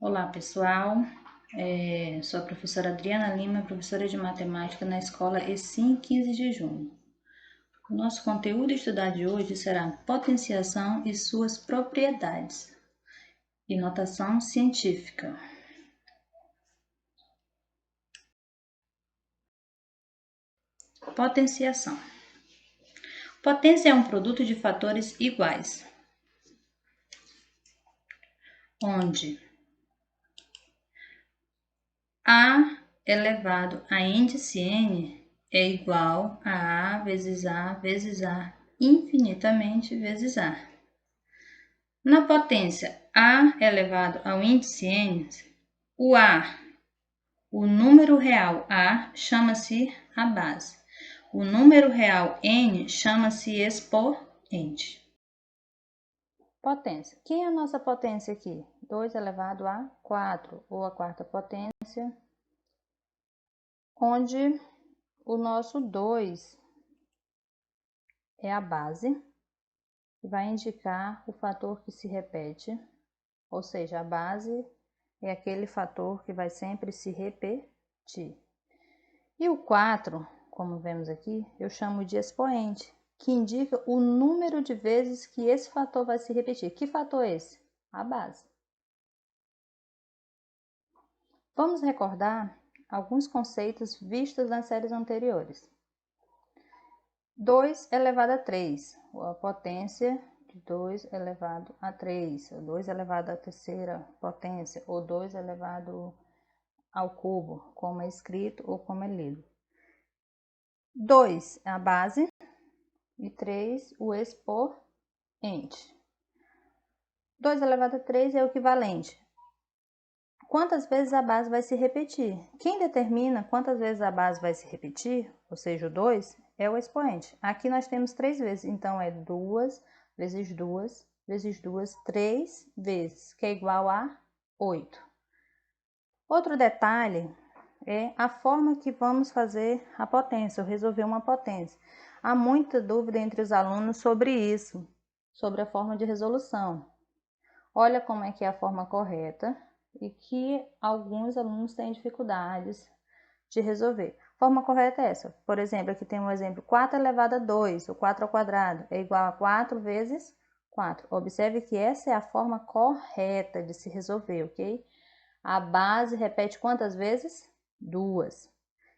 Olá, pessoal. Sou a professora Adriana Lima, professora de matemática na escola ESIM 15 de junho. O nosso conteúdo estudado de hoje será potenciação e suas propriedades e notação científica. Potenciação. Potência é um produto de fatores iguais, onde A elevado a índice n é igual a A vezes infinitamente vezes A. Na potência A elevado ao índice n, o A, o número real A, chama-se a base. O número real n chama-se expoente. Potência. Quem é a nossa potência aqui? 2 elevado a 4, ou a quarta potência, onde o nosso 2 é a base, que vai indicar o fator que se repete, ou seja, a base é aquele fator que vai sempre se repetir. E o 4, como vemos aqui, eu chamo de expoente, que indica o número de vezes que esse fator vai se repetir. Que fator é esse? A base. Vamos recordar alguns conceitos vistos nas séries anteriores. 2 elevado a 3, a potência de 2 elevado a 3, ou 2 elevado à terceira potência, ou 2 elevado ao cubo, como é escrito ou como é lido. 2 é a base e 3 o expoente. 2 elevado a 3 é o equivalente. Quantas vezes a base vai se repetir? Quem determina quantas vezes a base vai se repetir, ou seja, o 2, é o expoente. Aqui nós temos 3 vezes, então é 2 vezes 2 vezes 2, 3 vezes, que é igual a 8. Outro detalhe é a forma que vamos fazer a potência, ou resolver uma potência. Há muita dúvida entre os alunos sobre isso, sobre a forma de resolução. Olha como é que é a forma correta e que alguns alunos têm dificuldades de resolver. A forma correta é essa. Por exemplo, aqui tem um exemplo, 4 elevado a 2, ou 4 ao quadrado, é igual a 4 vezes 4. Observe que essa é a forma correta de se resolver, ok? A base repete quantas vezes? 2.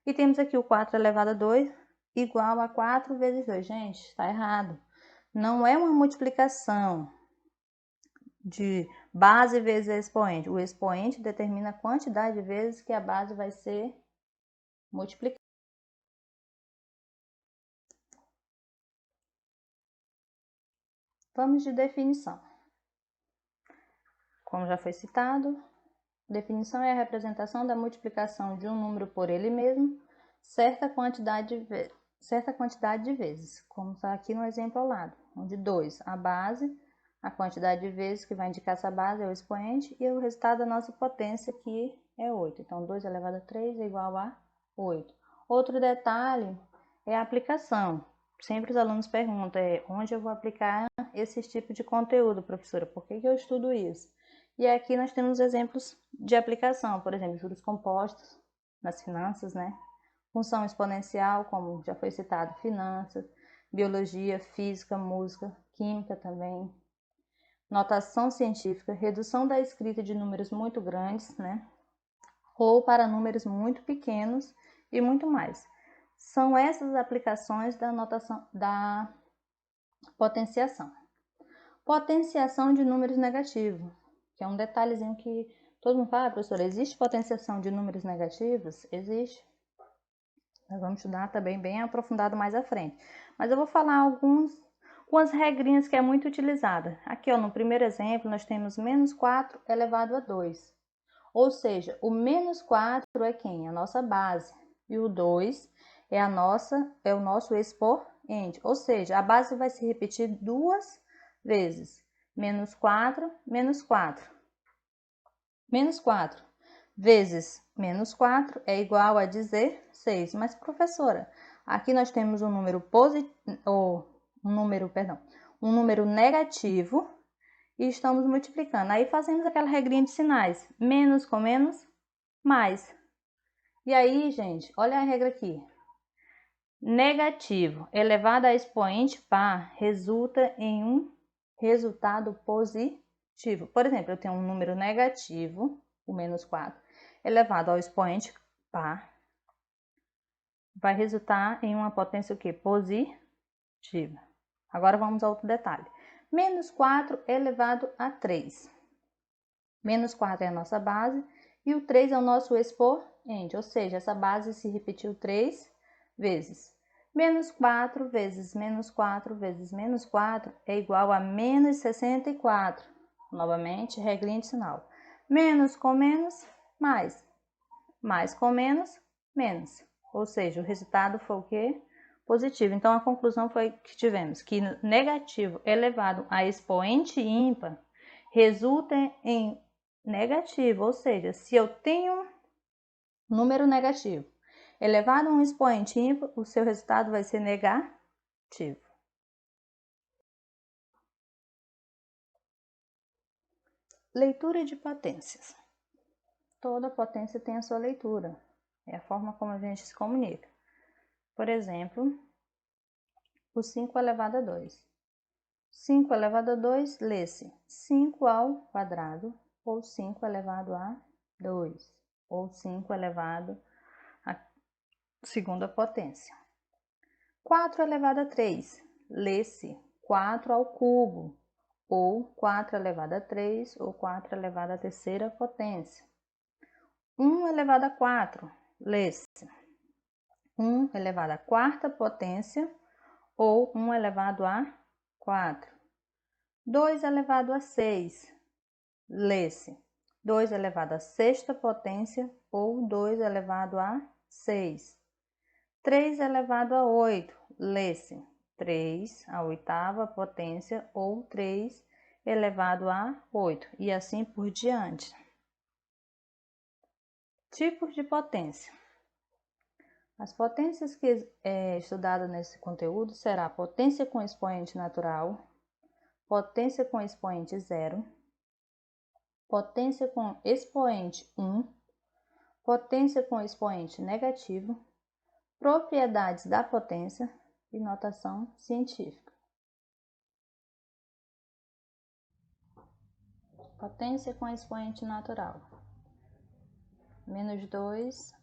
E temos aqui o 4 elevado a 2 igual a 4 vezes 2. Gente, está errado. Não é uma multiplicação de base vezes expoente. O expoente determina a quantidade de vezes que a base vai ser multiplicada. Vamos de definição. Como já foi citado, definição é a representação da multiplicação de um número por ele mesmo, certa quantidade de vezes, como está aqui no exemplo ao lado, onde 2, a base, a quantidade de vezes que vai indicar essa base é o expoente, e o resultado da nossa potência, que é 8. Então, 2 elevado a 3 é igual a 8. Outro detalhe é a aplicação. Sempre os alunos perguntam, onde eu vou aplicar esse tipo de conteúdo, professora? Por que eu estudo isso? E aqui nós temos exemplos de aplicação, por exemplo, juros compostos nas finanças, né? Função exponencial, como já foi citado, finanças, biologia, física, música, química também. Notação científica, redução da escrita de números muito grandes, né? Ou para números muito pequenos e muito mais. São essas aplicações da notação da potenciação. Potenciação de números negativos, que é um detalhezinho que todo mundo fala, professora, existe potenciação de números negativos? Existe. Nós vamos estudar também bem aprofundado mais à frente. Mas eu vou falar algumas regrinhas que é muito utilizada. Aqui, ó, no primeiro exemplo, nós temos menos 4 elevado a 2. Ou seja, o menos 4 é quem? A nossa base. E o 2 é o nosso expoente. Ou seja, a base vai se repetir 2 vezes. Menos 4, menos 4. Menos 4 vezes menos 4 é igual a 16. Mas, professora, Aqui nós temos um número um número negativo e estamos multiplicando. Aí fazemos aquela regrinha de sinais, menos com menos, mais. E aí, gente, olha a regra aqui. Negativo elevado a expoente par resulta em um resultado positivo. Por exemplo, eu tenho um número negativo, o menos 4, elevado ao expoente par, vai resultar em uma potência o quê? Positiva. Agora vamos a outro detalhe. Menos 4 elevado a 3. Menos 4 é a nossa base e o 3 é o nosso expoente, ou seja, essa base se repetiu 3 vezes. Menos 4 vezes menos 4 vezes menos 4 é igual a menos 64. Novamente, regrinha de sinal. Menos com menos, mais. Mais com menos, menos. Ou seja, o resultado foi o quê? Positivo. Então, a conclusão foi que tivemos que negativo elevado a expoente ímpar resulta em negativo. Ou seja, se eu tenho um número negativo elevado a um expoente ímpar, o seu resultado vai ser negativo. Leitura de potências. Toda potência tem a sua leitura. É a forma como a gente se comunica. Por exemplo, o 5 elevado a 2. 5 elevado a 2 lê-se 5 ao quadrado, ou 5 elevado a 2, ou 5 elevado à segunda potência. 4 elevado a 3 lê-se 4 ao cubo, ou 4 elevado a 3, ou 4 elevado à terceira potência. 1 elevado a 4 lê-se 1 elevado à quarta potência, ou 1 elevado a 4. 2 elevado a 6 lê-se 2 elevado à sexta potência, ou 2 elevado a 6. 3 elevado a 8 lê-se 3 à oitava potência, ou 3 elevado a 8, e assim por diante. Tipos de potência. As potências que é estudadas nesse conteúdo será potência com expoente natural, potência com expoente 0, potência com expoente 1, potência com expoente negativo, propriedades da potência e notação científica. Potência com expoente natural. Menos 2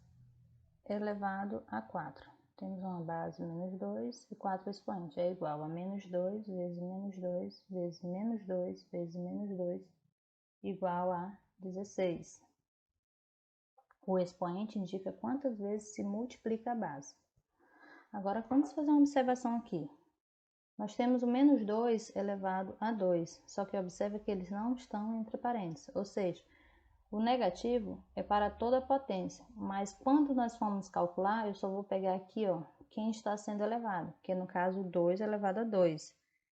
elevado a 4. Temos uma base menos 2 e 4 expoentes. É igual a menos 2 vezes menos 2 vezes menos 2 vezes menos 2, igual a 16. O expoente indica quantas vezes se multiplica a base. Agora, vamos fazer uma observação aqui. Nós temos o menos 2 elevado a 2, só que observa que eles não estão entre parênteses, ou seja, o negativo é para toda a potência, mas quando nós formos calcular, eu só vou pegar aqui, ó, quem está sendo elevado, que é no caso 2 elevado a 2,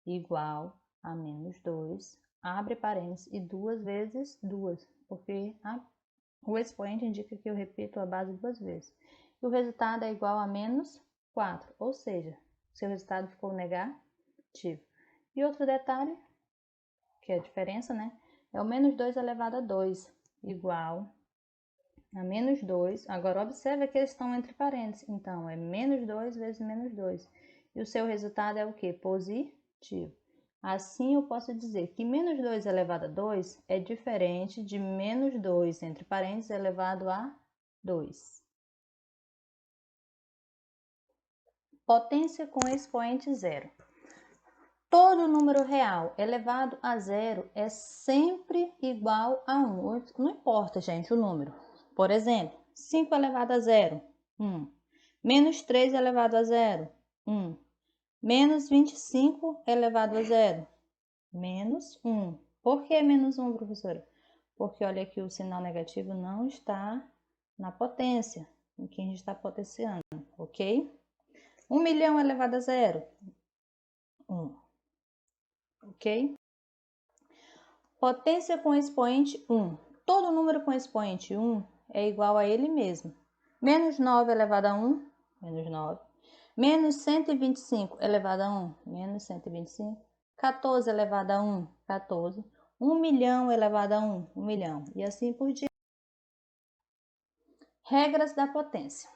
igual a menos 2, abre parênteses, e 2 vezes 2, porque o expoente indica que eu repito a base 2 vezes. E o resultado é igual a menos 4, ou seja, seu resultado ficou negativo. E outro detalhe, que é a diferença, né? É o menos 2 elevado a 2, igual a menos 2. Agora, observe que eles estão entre parênteses. Então, é menos 2 vezes menos 2. E o seu resultado é o quê? Positivo. Assim, eu posso dizer que menos 2 elevado a 2 é diferente de menos 2, entre parênteses, elevado a 2. Potência com expoente 0. Todo número real elevado a 0 é sempre igual a 1. Não importa, gente, o número. Por exemplo, 5 elevado a 0, 1. Menos 3 elevado a 0, 1. Menos 25 elevado a 0, menos 1. Por que menos 1, professora? Porque olha aqui, o sinal negativo não está na potência, em que a gente está potenciando, ok? 1 milhão elevado a 0, 1. Ok? Potência com expoente 1. Todo número com expoente 1 é igual a ele mesmo. Menos 9 elevado a 1, menos 9. Menos 125 elevado a 1, menos 125. 14 elevado a 1, 14. 1 milhão elevado a 1, 1 milhão. E assim por diante. Regras da potência.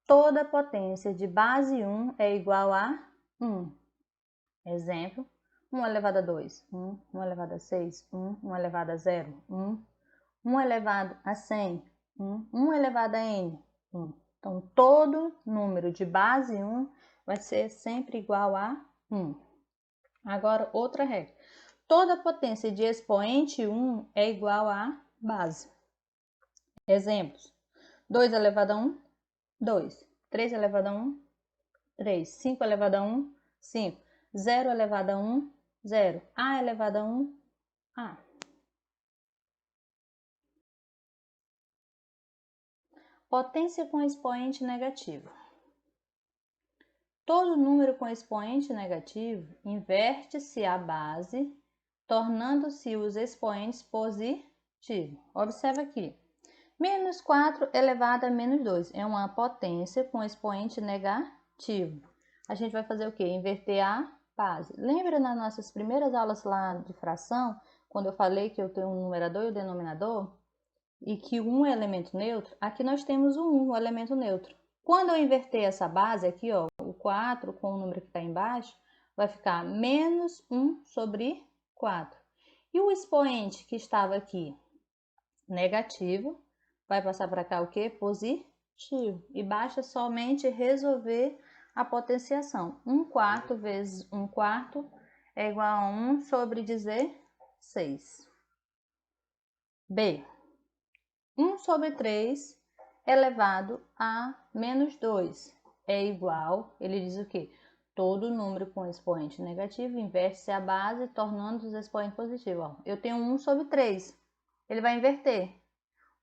Toda potência de base 1 é igual a 1. Exemplo, 1 elevado a 2, 1. 1 elevado a 6, 1. 1 elevado a 0, 1. 1 elevado a 100, 1. 1 elevado a n, 1. Então, todo número de base 1 vai ser sempre igual a 1. Agora, outra regra. Toda potência de expoente 1 é igual a base. Exemplos. 2 elevado a 1, 2. 3 elevado a 1, 3. 5 elevado a 1, 5. 0 elevado a 1, 0. A elevado a 1, A. Potência com expoente negativo. Todo número com expoente negativo inverte-se a base, tornando-se os expoentes positivos. Observa aqui. Menos 4 elevado a menos 2 é uma potência com expoente negativo. A gente vai fazer o quê? Inverter a base. Lembra nas nossas primeiras aulas lá de fração, quando eu falei que eu tenho um numerador e um denominador? E que o 1 é elemento neutro? Aqui nós temos o 1, o elemento neutro. Quando eu inverter essa base aqui, ó, o 4 com o número que está embaixo, vai ficar menos 1 sobre 4. E o expoente que estava aqui, negativo, vai passar para cá o que? Positivo. E basta somente resolver a potenciação. 1/4 vezes 1/4 é igual a 1 sobre 16. B. 1 sobre 3 elevado a menos 2 é igual, ele diz o quê? Todo número com expoente negativo inverte-se a base, tornando os expoentes positivos. Ó, eu tenho 1 sobre 3, ele vai inverter.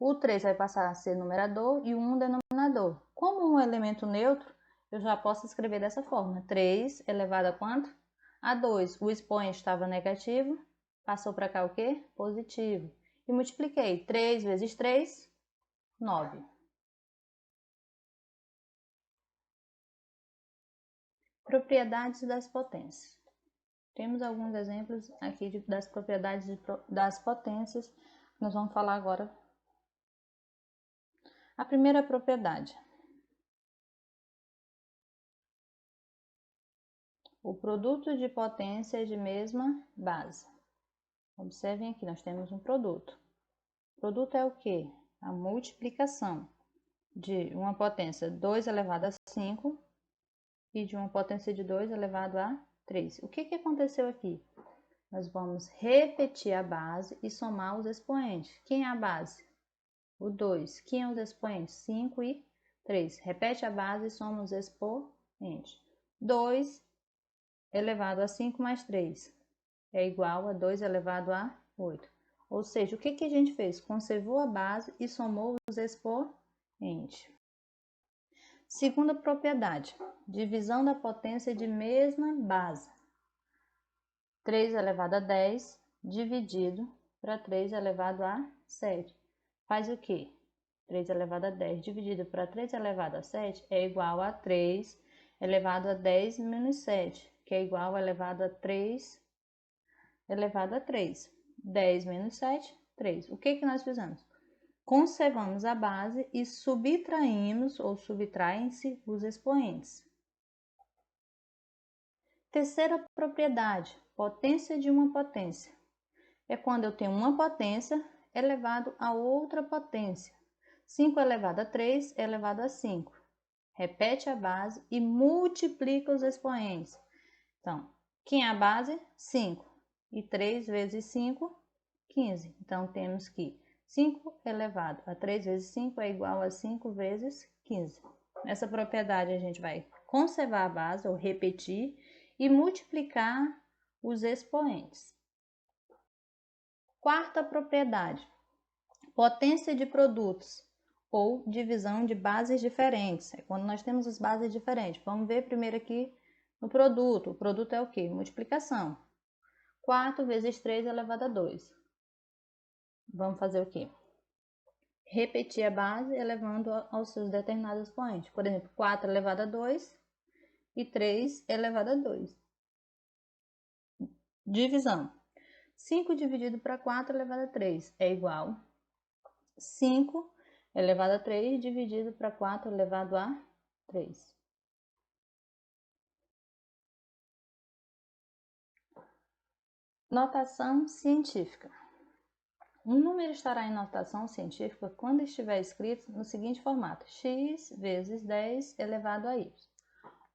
O 3 vai passar a ser numerador e o 1 denominador. Como um elemento neutro, eu já posso escrever dessa forma. 3 elevado a quanto? A 2. O expoente estava negativo, passou para cá o quê? Positivo. E multipliquei. 3 vezes 3, 9. Propriedades das potências. Temos alguns exemplos aqui das propriedades das potências que nós vamos falar agora. A primeira propriedade. O produto de potência é de mesma base. Observem aqui, nós temos um produto. O produto é o quê? A multiplicação de uma potência 2 elevado a 5 e de uma potência de 2 elevado a 3. O que aconteceu aqui? Nós vamos repetir a base e somar os expoentes. Quem é a base? O 2. Quem é os expoentes? 5 e 3. Repete a base e soma os expoentes. 2 elevado a 5 mais 3 é igual a 2 elevado a 8. Ou seja, o que a gente fez? Conservou a base e somou os expoentes. Segunda propriedade, divisão da potência de mesma base. 3 elevado a 10 dividido para 3 elevado a 7. Faz o quê? 3 elevado a 10 dividido para 3 elevado a 7 é igual a 3 elevado a 10 menos 7, que é igual a elevado a 3 elevado a 3. 10 menos 7, 3. O que nós fizemos? Conservamos a base e subtraímos ou subtraem-se os expoentes. Terceira propriedade, potência de uma potência. É quando eu tenho uma potência elevado a outra potência. 5 elevado a 3 é elevado a 5. Repete a base e multiplica os expoentes. Então, quem é a base? 5. E 3 vezes 5, 15. Então, temos que 5 elevado a 3 vezes 5 é igual a 5 vezes 15. Nessa propriedade, a gente vai conservar a base, ou repetir, e multiplicar os expoentes. Quarta propriedade, potência de produtos, ou divisão de bases diferentes. É quando nós temos as bases diferentes. Vamos ver primeiro aqui no produto. O produto é o quê? Multiplicação. 4 vezes 3 elevado a 2. Vamos fazer o quê? repetir a base elevando aos seus determinados expoentes. Por exemplo, 4 elevado a 2 e 3 elevado a 2. Divisão. 5 dividido para 4 elevado a 3 é igual 5 elevado a 3 dividido para 4 elevado a 3. Notação científica. Um número estará em notação científica quando estiver escrito no seguinte formato: x vezes 10 elevado a y,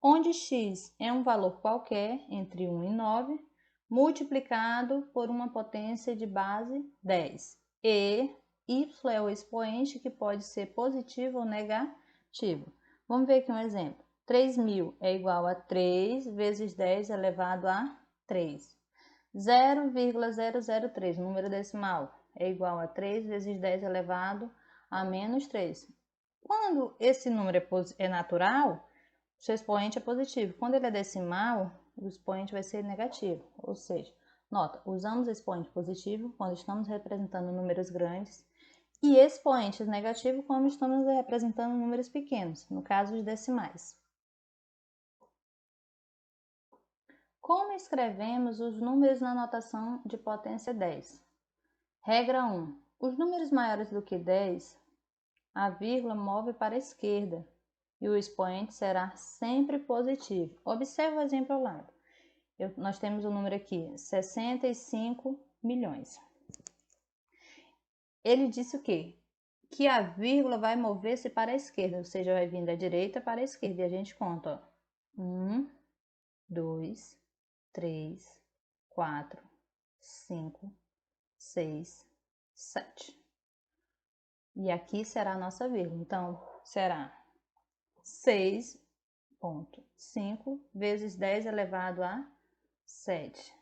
onde x é um valor qualquer entre 1 e 9, multiplicado por uma potência de base 10, e y é o expoente que pode ser positivo ou negativo. Vamos ver aqui um exemplo. 3.000 é igual a 3 vezes 10 elevado a 3. 0,003, número decimal, é igual a 3 vezes 10 elevado a menos 3. Quando esse número é natural, o seu expoente é positivo. Quando ele é decimal, o expoente vai ser negativo. Ou seja, nota, usamos expoente positivo quando estamos representando números grandes e expoentes negativos quando estamos representando números pequenos, no caso os decimais. Como escrevemos os números na notação de potência 10? Regra 1. Os números maiores do que 10, a vírgula move para a esquerda e o expoente será sempre positivo. Observe o exemplo ao lado. Nós temos o número aqui, 65 milhões. Ele disse o quê? Que a vírgula vai mover-se para a esquerda, ou seja, vai vir da direita para a esquerda. E a gente conta, ó. 1, 2, 3, 4, 5, 6, 7. E aqui será a nossa vírgula. Então, será 6,5 vezes 10 elevado a 7.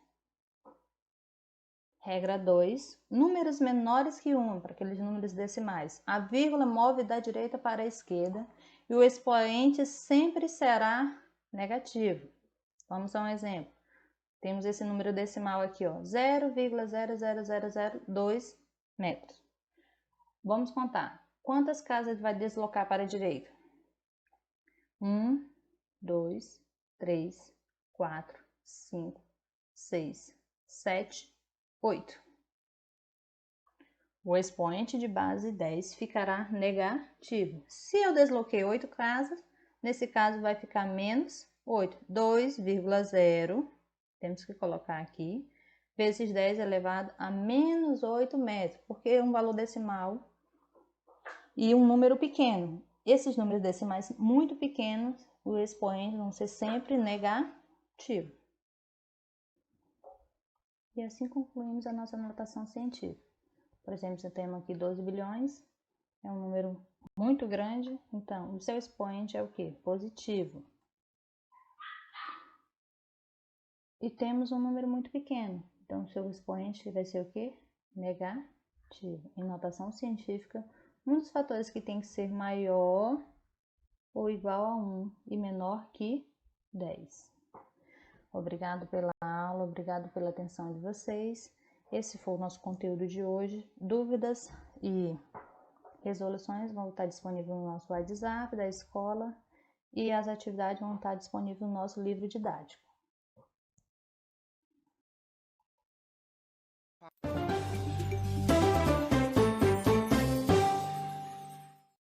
Regra 2. Números menores que 1, para aqueles números decimais. A vírgula move da direita para a esquerda e o expoente sempre será negativo. Vamos a um exemplo. Temos esse número decimal aqui, ó, 0,00002 metros. Vamos contar. Quantas casas ele vai deslocar para a direita? 1, 2, 3, 4, 5, 6, 7, 8. O expoente de base 10 ficará negativo. Se eu desloquei 8 casas, nesse caso vai ficar menos 8. 2,0, temos que colocar aqui, vezes 10 elevado a menos 8 metros, porque é um valor decimal e um número pequeno. Esses números decimais muito pequenos, os expoentes vão ser sempre negativos. E assim concluímos a nossa notação científica. Por exemplo, você tem aqui 12 bilhões, é um número muito grande, então o seu expoente é o quê? Positivo. E temos um número muito pequeno, então o seu expoente vai ser o quê? Negativo. Em notação científica, um dos fatores que tem que ser maior ou igual a 1 e menor que 10. Obrigado pela aula, obrigado pela atenção de vocês. Esse foi o nosso conteúdo de hoje. Dúvidas e resoluções vão estar disponíveis no nosso WhatsApp da escola e as atividades vão estar disponíveis no nosso livro didático.